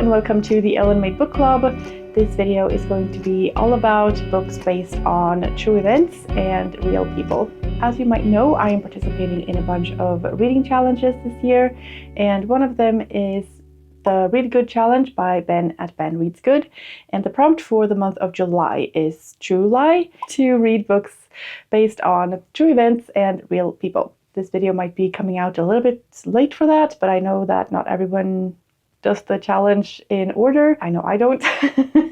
and welcome to the Ellen Made Book Club. This video is going to be all about books based on true events and real people. As you might know, I am participating in a bunch of reading challenges this year, and one of them is the Read Good Challenge by Ben at Ben Reads Good. And the prompt for the month of July is True Lie, to read books based on true events and real people. This video might be coming out a little bit late for that, but I know that not everyone does the challenge in order. I know I don't.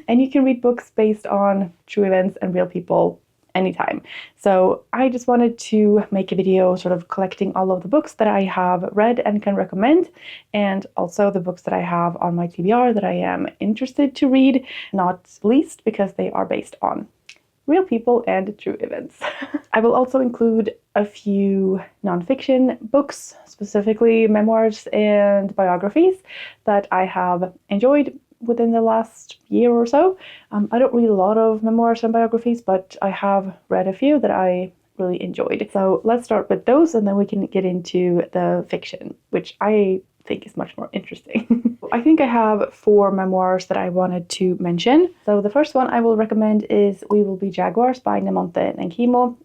And you can read books based on true events and real people anytime. So I just wanted to make a video sort of collecting all of the books that I have read and can recommend, and also the books that I have on my TBR that I am interested to read, not least because they are based on real people and true events. I will also include a few nonfiction books, specifically memoirs and biographies that I have enjoyed within the last year or so. I don't read a lot of memoirs and biographies, but I have read a few that I really enjoyed. So let's start with those, and then we can get into the fiction, which I think is much more interesting. I think I have 4 memoirs that I wanted to mention. So the first one I will recommend is We Will Be Jaguars by Nemonte and Nenquimo,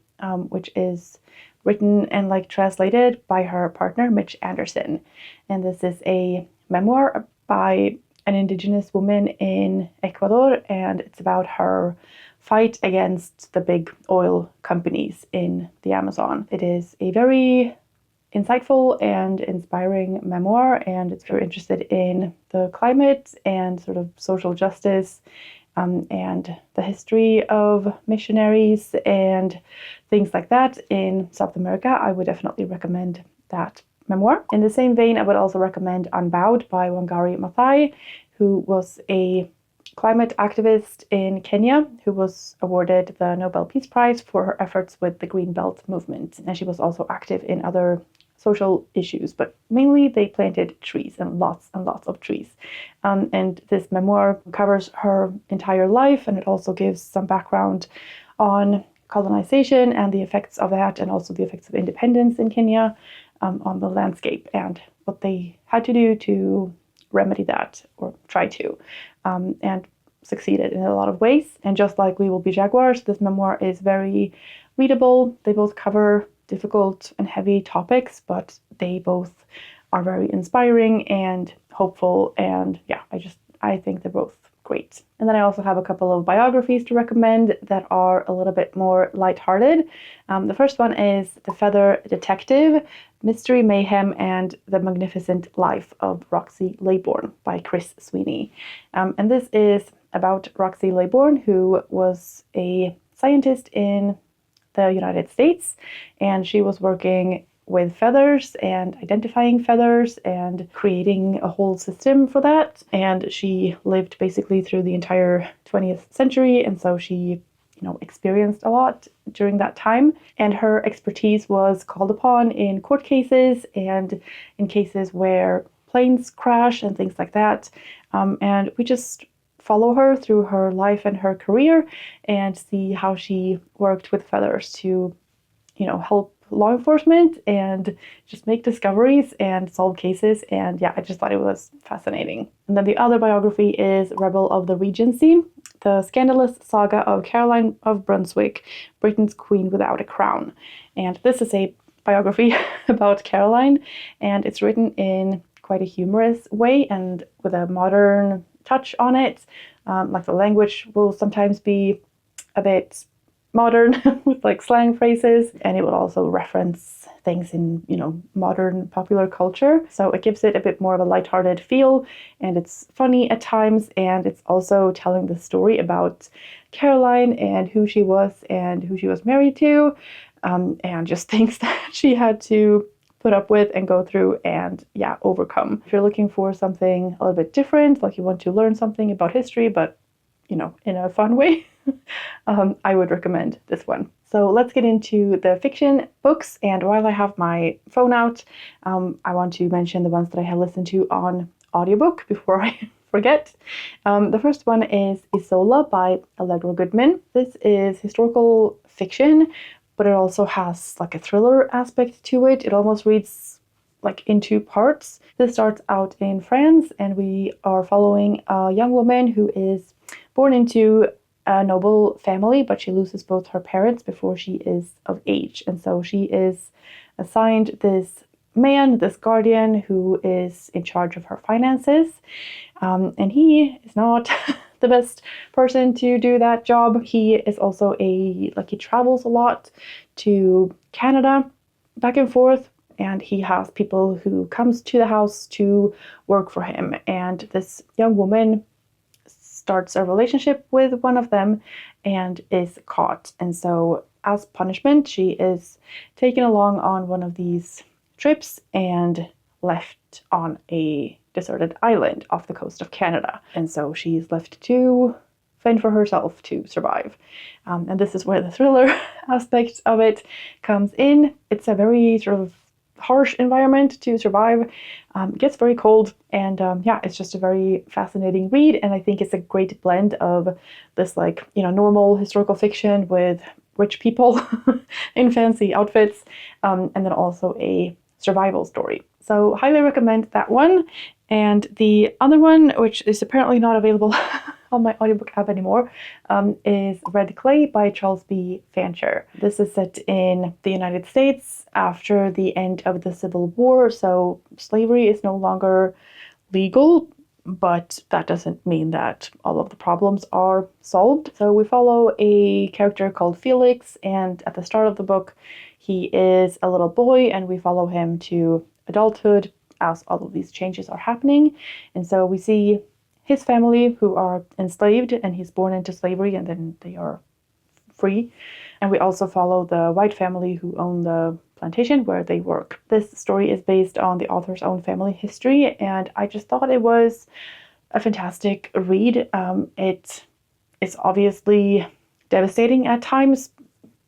which is written and translated by her partner Mitch Anderson. And this is a memoir by an indigenous woman in Ecuador, and it's about her fight against the big oil companies in the Amazon. It is a very insightful and inspiring memoir, and it's very interested in the climate and sort of social justice and the history of missionaries and things like that in South America. I would definitely recommend that memoir. In the same vein, I would also recommend Unbowed by Wangari Mathai, who was a climate activist in Kenya who was awarded the Nobel Peace Prize for her efforts with the Green Belt movement. And she was also active in other social issues, but mainly they planted trees and lots of trees. And this memoir covers her entire life, and it also gives some background on colonization and the effects of that, and also the effects of independence in Kenya on the landscape and what they had to do to remedy that, or try to, and succeeded in a lot of ways. And just like We Will Be Jaguars, this memoir is very readable. They both cover difficult and heavy topics, but they both are very inspiring and hopeful, and yeah, I think they're both great. And then I also have a couple of biographies to recommend that are a little bit more lighthearted. The first one is The Feather Detective: Mystery, Mayhem, and the Magnificent Life of Roxy Laybourne by Chris Sweeney. And this is about Roxy Laybourne, who was a scientist in the United States, and she was working with feathers and identifying feathers and creating a whole system for that. And she lived basically through the entire 20th century, and so she experienced a lot during that time. And her expertise was called upon in court cases and in cases where planes crash and things like that. And we just follow her through her life and her career and see how she worked with feathers to, help law enforcement and just make discoveries and solve cases. And yeah, I just thought it was fascinating. And then the other biography is Rebel of the Regency: The Scandalous Saga of Caroline of Brunswick, Britain's Queen Without a Crown. And this is a biography about Caroline, and it's written in quite a humorous way and with a modern touch on it. The language will sometimes be a bit modern with slang phrases, and it will also reference things in modern popular culture, so it gives it a bit more of a lighthearted feel, and it's funny at times, and it's also telling the story about Caroline and who she was married to, and just things that she had to put up with and go through and overcome. If you're looking for something a little bit different, you want to learn something about history but in a fun way, I would recommend this one. So let's get into the fiction books, and while I have my phone out, I want to mention the ones that I have listened to on audiobook before I forget. The first one is Isola by Allegra Goodman. This is historical fiction, but it also has a thriller aspect to it. It almost reads like in two parts. This starts out in France, and we are following a young woman who is born into a noble family, but she loses both her parents before she is of age. And so she is assigned this man, this guardian, who is in charge of her finances. And he is not the best person to do that job. He is also he travels a lot to Canada, back and forth, and he has people who comes to the house to work for him. And this young woman starts a relationship with one of them and is caught. And so as punishment, she is taken along on one of these trips and left on a deserted island off the coast of Canada. And so she's left to fend for herself to survive. And this is where the thriller aspect of it comes in. It's a very sort of harsh environment to survive. It gets very cold, and it's just a very fascinating read. And I think it's a great blend of this normal historical fiction with rich people in fancy outfits, and then also a survival story. So highly recommend that one. And the other one, which is apparently not available on my audiobook app anymore, is Red Clay by Charles B. Fancher. This is set in the United States after the end of the Civil War, so slavery is no longer legal, but that doesn't mean that all of the problems are solved. So we follow a character called Felix, and at the start of the book, he is a little boy, and we follow him to adulthood as all of these changes are happening. And so we see his family who are enslaved, and he's born into slavery, and then they are free. And we also follow the white family who own the plantation where they work. This story is based on the author's own family history, and I just thought it was a fantastic read. It's obviously devastating at times,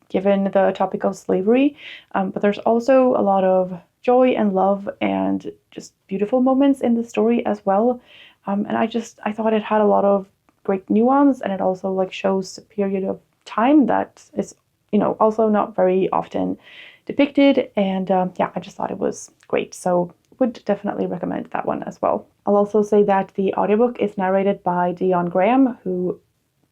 given the topic of slavery, but there's also a lot of joy and love and just beautiful moments in the story as well. And I thought it had a lot of great nuance, and it also shows a period of time that is, also not very often depicted. And I just thought it was great. So would definitely recommend that one as well. I'll also say that the audiobook is narrated by Dion Graham, who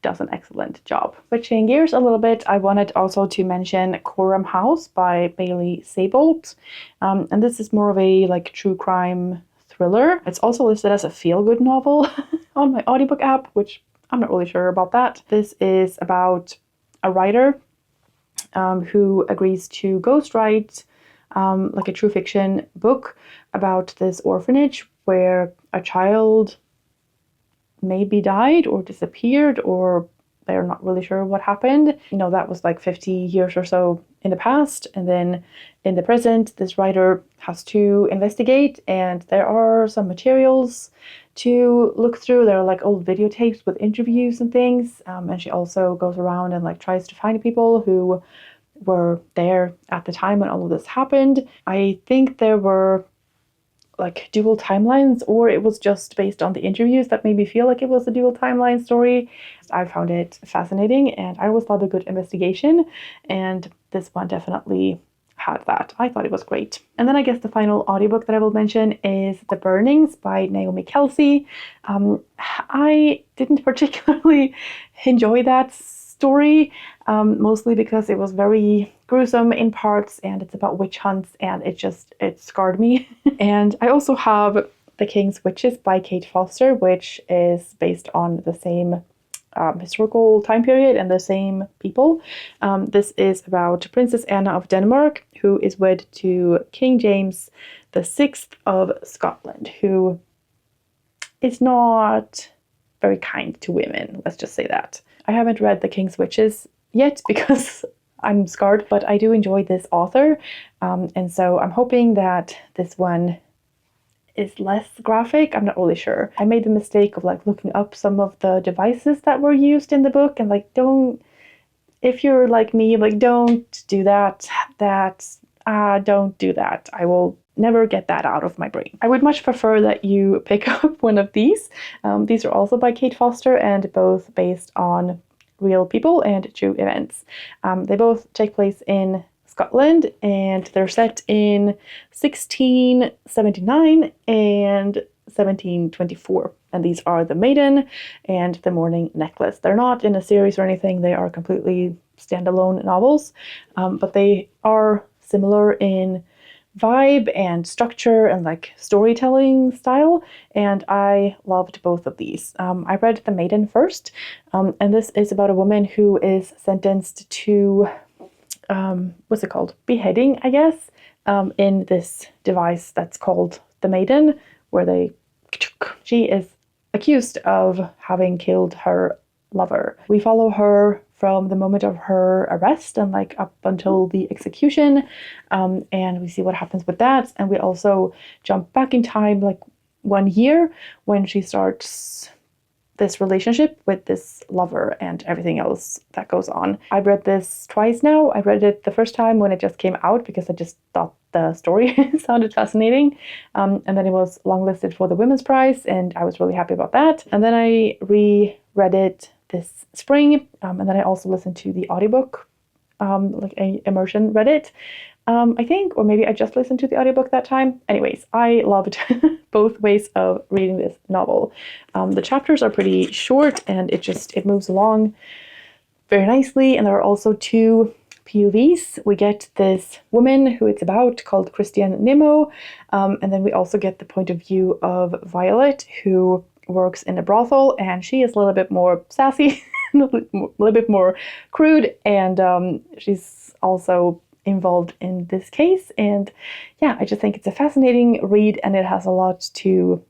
does an excellent job. Switching gears a little bit, I wanted also to mention Coram House by Bailey Seybold. And this is more of a true crime thriller. It's also listed as a feel-good novel on my audiobook app, which I'm not really sure about that. This is about a writer who agrees to ghostwrite a true fiction book about this orphanage where a child maybe died or disappeared, or they're not really sure what happened. That was 50 years or so in the past. And then in the present, this writer has to investigate, and there are some materials to look through. There are old videotapes with interviews and things. And she also goes around and tries to find people who were there at the time when all of this happened. I think there were dual timelines, or it was just based on the interviews that made me feel like it was a dual timeline story. I found it fascinating, and I always love a good investigation, and this one definitely had that. I thought it was great. And then I guess the final audiobook that I will mention is The Burnings by Naomi Kelsey. I didn't particularly enjoy that story, mostly because it was very gruesome in parts, and it's about witch hunts, and it scarred me. And I also have The King's Witches by Kate Foster, which is based on the same historical time period and the same people. This is about Princess Anna of Denmark, who is wed to King James VI of Scotland, who is not very kind to women. Let's just say that. I haven't read The King's Witches yet because I'm scarred, but I do enjoy this author. And so I'm hoping that this one is less graphic. I'm not really sure. I made the mistake of looking up some of the devices that were used in the book, and if you're like me, don't do that. Don't do that. I will never get that out of my brain. I would much prefer that you pick up one of these. These are also by Kate Foster, and both based on real people and true events. They both take place in Scotland, and they're set in 1679 and 1724. And these are The Maiden and The Mourning Necklace. They're not in a series or anything, they are completely standalone novels, but they are similar in vibe and structure and like storytelling style, and I loved both of these. I read The Maiden first, and this is about a woman who is sentenced to what's it called? Beheading, I guess, in this device that's called The Maiden, where she is accused of having killed her lover. We follow her from the moment of her arrest and like up until the execution, and we see what happens with that. And we also jump back in time like 1 year when she starts this relationship with this lover and everything else that goes on. I've read this twice now. I read it the first time when it just came out because I just thought the story sounded fascinating, and then it was longlisted for the Women's Prize, and I was really happy about that. And then I reread it this spring, and then I also listened to the audiobook, like a immersion read it, I think, or maybe I just listened to the audiobook that time. Anyways, I loved both ways of reading this novel. The chapters are pretty short, and it moves along very nicely, and there are also two POVs. We get this woman who it's about called Christian Nemo, and then we also get the point of view of Violet, who works in a brothel, and she is a little bit more sassy, a little bit more crude, and she's also involved in this case. And yeah, I just think it's a fascinating read, and it has a lot to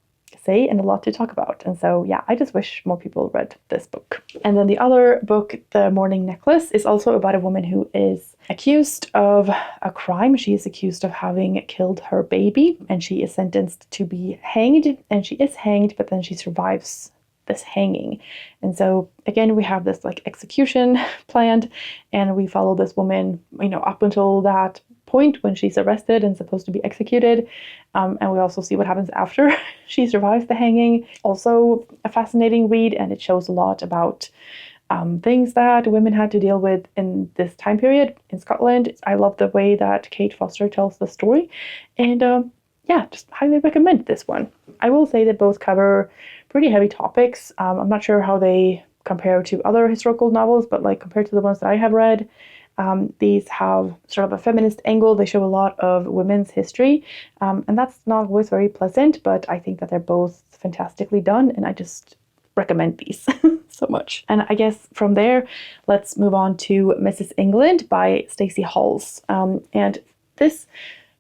say and a lot to talk about. And so yeah, I just wish more people read this book. And then the other book, The Mourning Necklace, is also about a woman who is accused of a crime. She is accused of having killed her baby, and she is sentenced to be hanged, and she is hanged, but then she survives this hanging. And so again, we have this like execution planned, and we follow this woman, up until that point when she's arrested and supposed to be executed, and we also see what happens after she survives the hanging. Also a fascinating read, and it shows a lot about things that women had to deal with in this time period in Scotland. I love the way that Kate Foster tells the story, and yeah, just highly recommend this one. I will say that both cover pretty heavy topics. I'm not sure how they compare to other historical novels, but like compared to the ones that I have read, these have sort of a feminist angle. They show a lot of women's history, and that's not always very pleasant, but I think that they're both fantastically done, and I just recommend these so much. And I guess from there, let's move on to Mrs. England by Stacey Halls. And this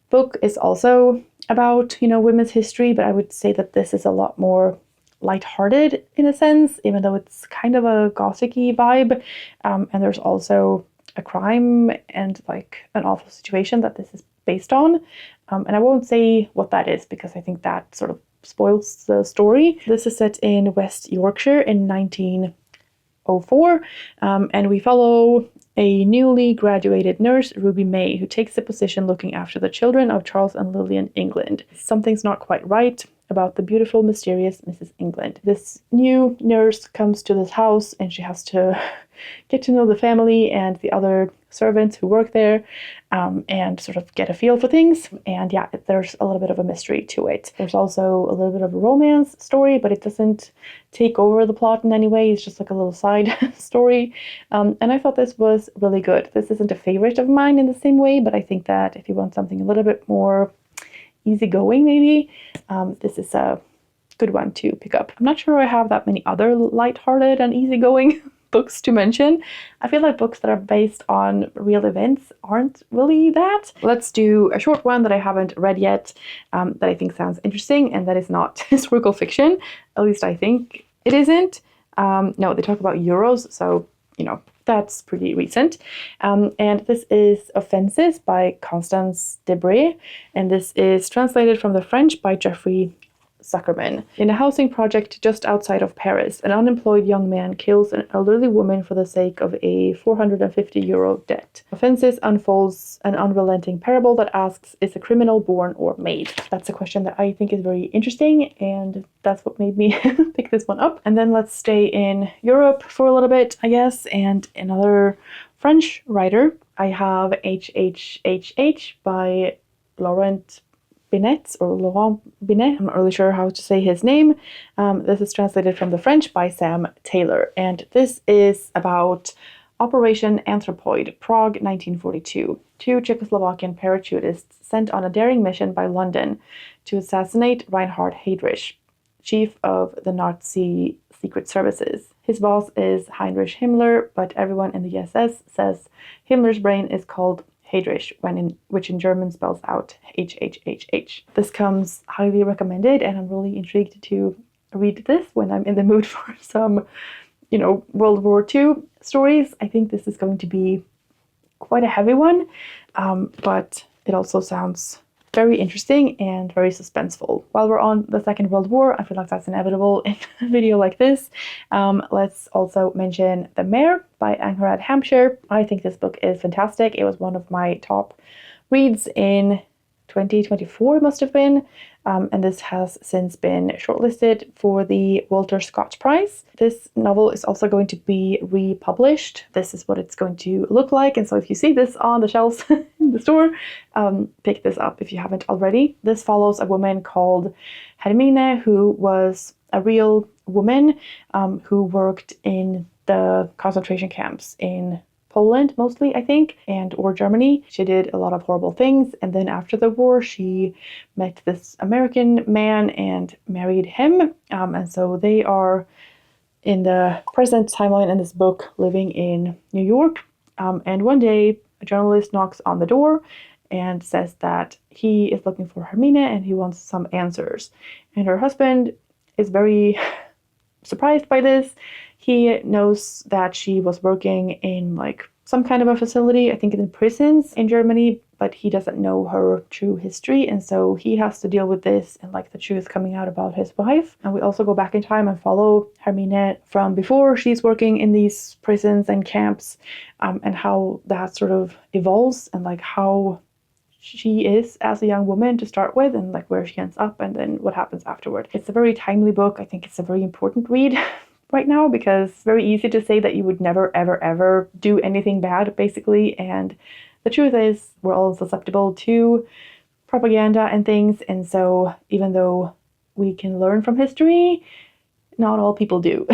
book is also about, women's history, but I would say that this is a lot more lighthearted in a sense, even though it's kind of a gothic-y vibe. And there's also a crime and like an awful situation that this is based on. And I won't say what that is because I think that sort of spoils the story. This is set in West Yorkshire in 1904, and we follow a newly graduated nurse, Ruby May, who takes the position looking after the children of Charles and Lillian England. Something's not quite right about the beautiful, mysterious Mrs. England. This new nurse comes to this house, and she has to get to know the family and the other servants who work there, and sort of get a feel for things. And yeah, there's a little bit of a mystery to it. There's also a little bit of a romance story, but it doesn't take over the plot in any way. It's just like a little side story. And I thought this was really good. This isn't a favorite of mine in the same way, but I think that if you want something a little bit more easygoing, maybe, this is a good one to pick up. I'm not sure I have that many other lighthearted and easygoing books to mention. I feel like books that are based on real events aren't really that. Let's do a short one that I haven't read yet, that I think sounds interesting, and that is not historical fiction. At least I think it isn't. No, they talk about Euros, so, that's pretty recent. And this is Offenses by Constance Debray, and this is translated from the French by Jeffrey Zuckerman. In a housing project just outside of Paris, an unemployed young man kills an elderly woman for the sake of a €450 debt. Offenses unfolds an unrelenting parable that asks, is a criminal born or made? That's a question that I think is very interesting, and that's what made me pick this one up. And then let's stay in Europe for a little bit, I guess, and another French writer, I have HHHH by Laurent Binet, or Laurent Binet. I'm not really sure how to say his name. This is translated from the French by Sam Taylor, and this is about Operation Anthropoid, Prague, 1942. Two Czechoslovakian parachutists sent on a daring mission by London to assassinate Reinhard Heydrich, chief of the Nazi secret services. His boss is Heinrich Himmler, but everyone in the SS says Himmler's brain is called Heydrich, which in German spells out HHHH. This comes highly recommended, and I'm really intrigued to read this when I'm in the mood for some, World War II stories. I think this is going to be quite a heavy one, but it also sounds very interesting and very suspenseful. While we're on the Second World War, I feel like that's inevitable in a video like this. Let's also mention The Mare by Angharad Hampshire. I think this book is fantastic. It was one of my top reads in 2024, it must have been. And this has since been shortlisted for the Walter Scott Prize. This novel is also going to be republished. This is what it's going to look like. And so if you see this on the shelves in the store, pick this up if you haven't already. This follows a woman called Hermine, who was a real woman who worked in the concentration camps in Poland mostly, I think, or Germany. She did a lot of horrible things, and then after the war she met this American man and married him, and so they are in the present timeline in this book living in New York, and one day a journalist knocks on the door and says that he is looking for Hermine and he wants some answers, and her husband is very surprised by this. He knows that she was working in some kind of a facility, I think in the prisons in Germany, but he doesn't know her true history, and so he has to deal with this and the truth coming out about his wife. And we also go back in time and follow Hermine from before she's working in these prisons and camps, and how that sort of evolves, and how she is as a young woman to start with, and where she ends up, and then what happens afterward. It's a very timely book. I think it's a very important read right now, because it's very easy to say that you would never, ever, ever do anything bad, basically. And the truth is, we're all susceptible to propaganda and things. And so even though we can learn from history, not all people do.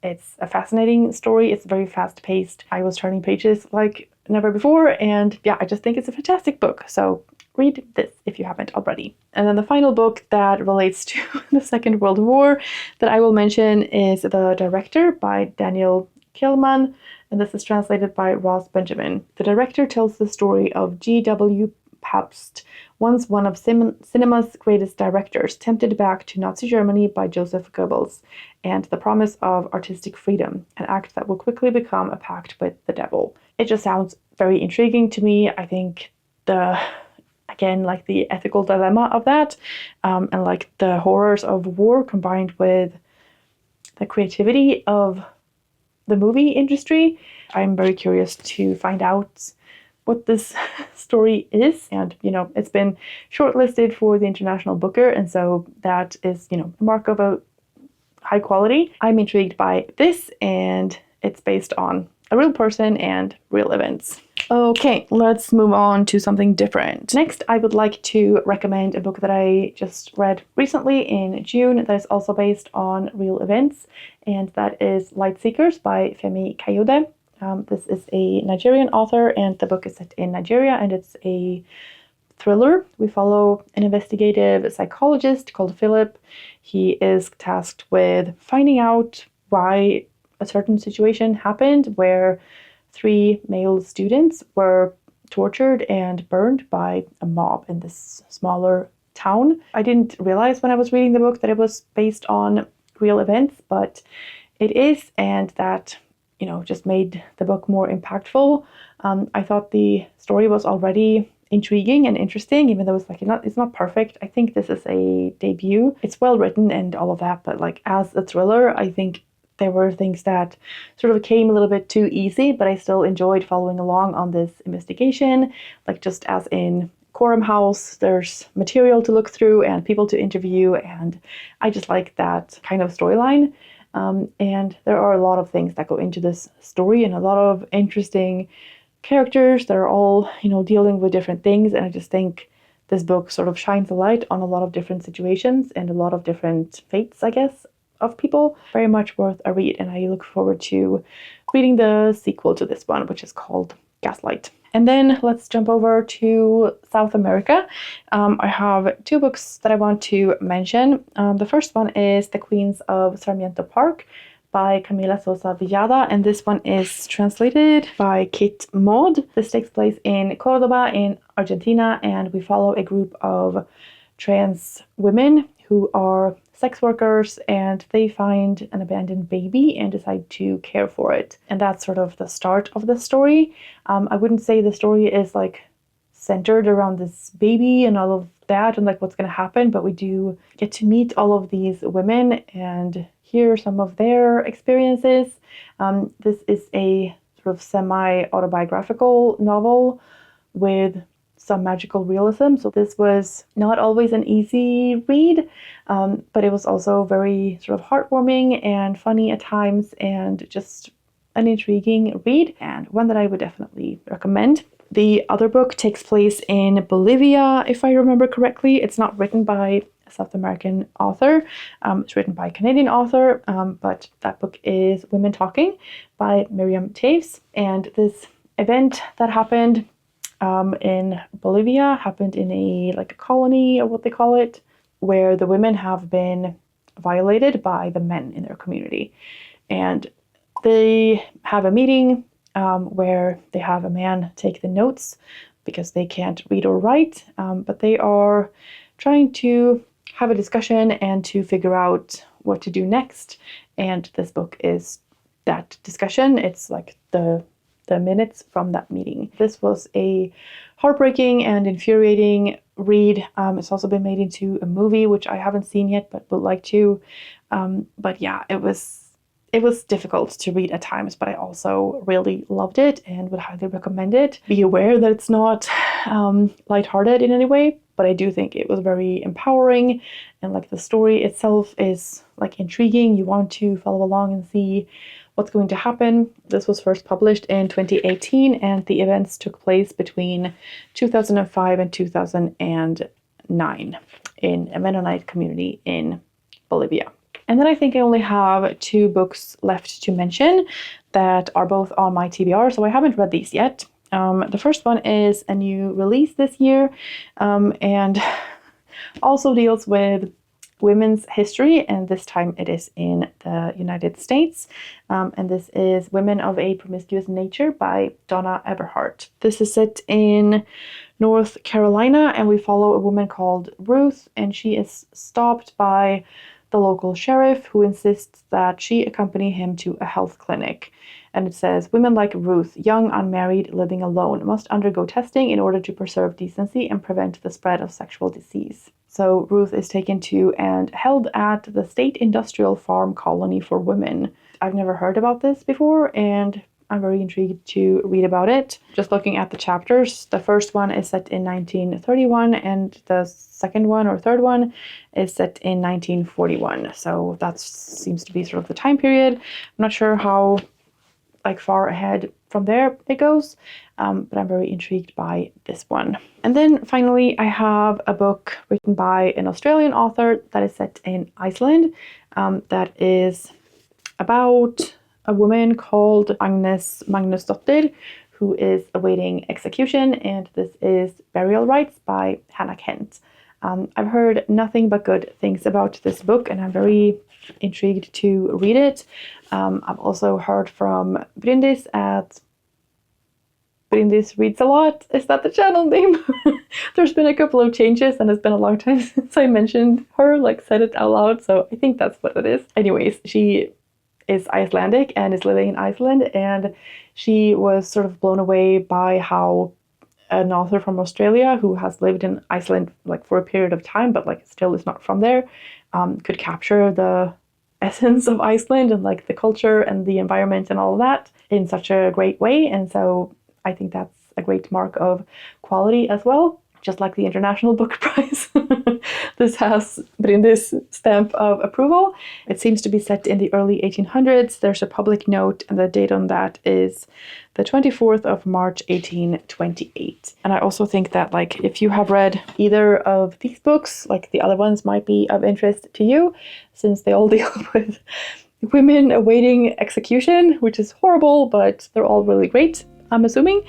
It's a fascinating story. It's very fast paced. I was turning pages like never before. And yeah, I just think it's a fantastic book. So read this if you haven't already. And then the final book that relates to the Second World War that I will mention is The Director by Daniel Kehlmann, and this is translated by Ross Benjamin. The Director tells the story of G.W. Pabst, once one of cinema's greatest directors, tempted back to Nazi Germany by Joseph Goebbels, and the promise of artistic freedom, an act that will quickly become a pact with the devil. It just sounds very intriguing to me. I think the ethical dilemma of that, and the horrors of war combined with the creativity of the movie industry. I'm very curious to find out what this story is. And, it's been shortlisted for the International Booker, and so that is, a mark of a high quality. I'm intrigued by this, and it's based on a real person and real events. Okay, let's move on to something different. Next, I would like to recommend a book that I just read recently in June that is also based on real events, and that is Light Seekers by Femi Kayode. This is a Nigerian author, and the book is set in Nigeria, and it's a thriller. We follow an investigative psychologist called Philip. He is tasked with finding out why a certain situation happened where 3 male students were tortured and burned by a mob in this smaller town. I didn't realize when I was reading the book that it was based on real events, but it is, and that, just made the book more impactful. I thought the story was already intriguing and interesting, even though it's not perfect. I think this is a debut. It's well written and all of that, but as a thriller, I think there were things that sort of came a little bit too easy, but I still enjoyed following along on this investigation. Just as in Quorum House, there's material to look through and people to interview, and I just like that kind of storyline. And there are a lot of things that go into this story, and a lot of interesting characters that are all, dealing with different things. And I just think this book sort of shines a light on a lot of different situations and a lot of different fates, I guess, of people. Very much worth a read, and I look forward to reading the sequel to this one, which is called Gaslight. And then let's jump over to South America. I have 2 books that I want to mention. The first one is The Queens of Sarmiento Park by Camila Sosa Villada, and this one is translated by Kit Maud. This takes place in Cordoba in Argentina, and we follow a group of trans women who are sex workers, and they find an abandoned baby and decide to care for it. And that's sort of the start of the story. I wouldn't say the story is like centered around this baby and all of that and like what's going to happen, but we do get to meet all of these women and hear some of their experiences. This is a sort of semi-autobiographical novel with some magical realism. So this was not always an easy read, but it was also very sort of heartwarming and funny at times, and just an intriguing read, and one that I would definitely recommend. The other book takes place in Bolivia, if I remember correctly. It's not written by a South American author. It's written by a Canadian author, but that book is Women Talking by Miriam Taves. And this event that happened in Bolivia happened in a colony, or what they call it, where the women have been violated by the men in their community. And they have a meeting where they have a man take the notes because they can't read or write, but they are trying to have a discussion and to figure out what to do next. And this book is that discussion. It's like the minutes from that meeting. This was a heartbreaking and infuriating read. It's also been made into a movie, which I haven't seen yet, but would like to. But yeah, it was difficult to read at times, but I also really loved it and would highly recommend it. Be aware that it's not lighthearted in any way, but I do think it was very empowering, and the story itself is intriguing. You want to follow along and see what's going to happen. This was first published in 2018, and the events took place between 2005 and 2009 in a Mennonite community in Bolivia. And then I think I only have 2 books left to mention that are both on my TBR, so I haven't read these yet. The first one is a new release this year, and also deals with women's history, and this time it is in the United States. And this is Women of a Promiscuous Nature by Donna Eberhardt. This is set in North Carolina, and we follow a woman called Ruth, and she is stopped by the local sheriff, who insists that she accompany him to a health clinic. And it says, women like Ruth, young, unmarried, living alone, must undergo testing in order to preserve decency and prevent the spread of sexual disease. So Ruth is taken to and held at the State Industrial Farm Colony for Women. I've never heard about this before, and I'm very intrigued to read about it. Just looking at the chapters, the first one is set in 1931, and the second one or third one is set in 1941. So that seems to be sort of the time period. I'm not sure how far ahead from there it goes, but I'm very intrigued by this one. And then finally, I have a book written by an Australian author that is set in Iceland, that is about a woman called Agnes Magnusdóttir, who is awaiting execution, and this is Burial Rites by Hannah Kent. I've heard nothing but good things about this book, and I'm very intrigued to read it. I've also heard from Bryndis at Bryndis Reads a Lot. Is that the channel name? There's been a couple of changes, and it's been a long time since I mentioned her, said it out loud, so I think that's what it is. Anyways, she is Icelandic and is living in Iceland, and she was sort of blown away by how an author from Australia who has lived in Iceland for a period of time, but still is not from there, could capture the essence of Iceland and the culture and the environment and all of that in such a great way. And so I think that's a great mark of quality as well. just like the International Book Prize. This has Bryndis' stamp of approval. It seems to be set in the early 1800s. There's a public note, and the date on that is the 24th of March, 1828. And I also think that, like, if you have read either of these books, like, the other ones might be of interest to you, since they all deal with women awaiting execution, which is horrible, but they're all really great, I'm assuming.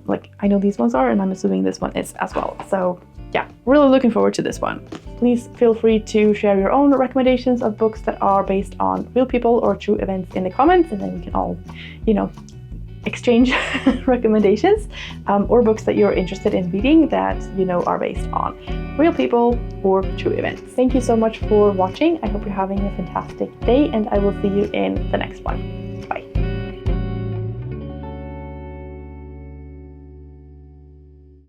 Like, I know these ones are, and I'm assuming this one is as well. So yeah, really looking forward to this one. Please feel free to share your own recommendations of books that are based on real people or true events in the comments, and then we can all, you know, exchange recommendations, or books that you're interested in reading that you know are based on real people or true events. Thank you so much for watching. I hope you're having a fantastic day, and I will see you in the next one.